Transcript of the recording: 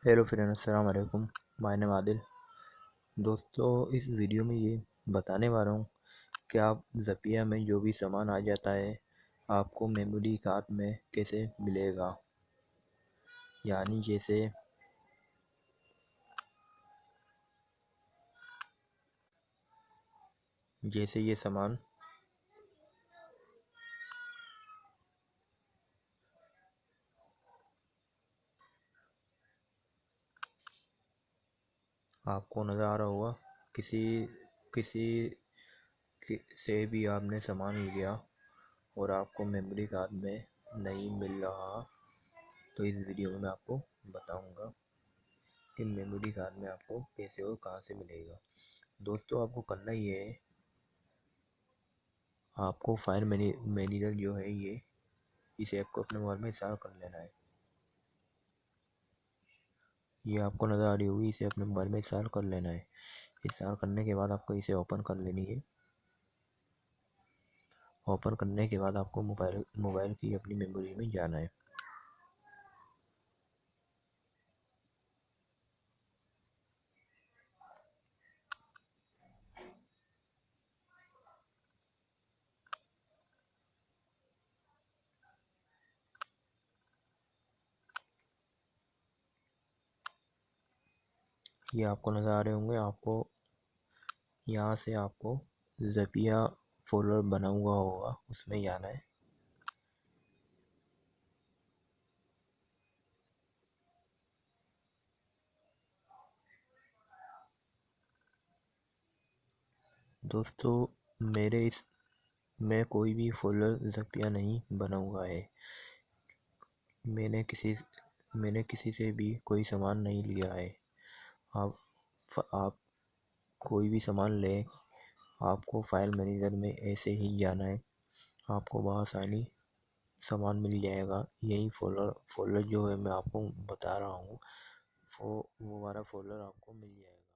Hello friends, अस्सलाम वालेकुम। My name Adil. दोस्तों, इस वीडियो में ये बताने वाला हूँ कि आप ज़पिया में जो भी सामान आ जाता है आपको मेमोरी कार्ड में कैसे मिलेगा। यानी जैसे ये सामान आपको नज़र आ रहा होगा। किसी किसी से भी आपने सामान लिया और आपको मेमोरी कार्ड में नहीं मिल रहा, तो इस वीडियो में मैं आपको बताऊंगा कि मेमोरी कार्ड में आपको कैसे और कहाँ से मिलेगा। दोस्तों, आपको करना ये है, आपको फाइल मैनेजर जो है इस ऐप को अपने मोबाइल में इंस्टॉल कर लेना है। ये आपको नज़र आ रही होगी, इसे अपने मोबाइल में इंस्टॉल कर लेना है। इंस्टॉल करने के बाद आपको इसे ओपन कर लेनी है। ओपन करने के बाद आपको मोबाइल की अपनी मेमोरी में जाना है। ये आपको नज़र आ रहे होंगे। आपको यहाँ से आपको ज़पिया फोल्डर बना हुआ होगा, उसमें जाना है। दोस्तों, मेरे इस में कोई भी फोल्डर ज़पिया नहीं बना हुआ है। मैंने किसी से भी कोई सामान नहीं लिया है। आप कोई भी सामान लें, आपको फाइल मैनेजर में ऐसे ही जाना है। आपको वहाँ आसानी सामान मिल जाएगा। यही फोल्डर जो है मैं आपको बता रहा हूँ, वो वाला फोल्डर आपको मिल जाएगा।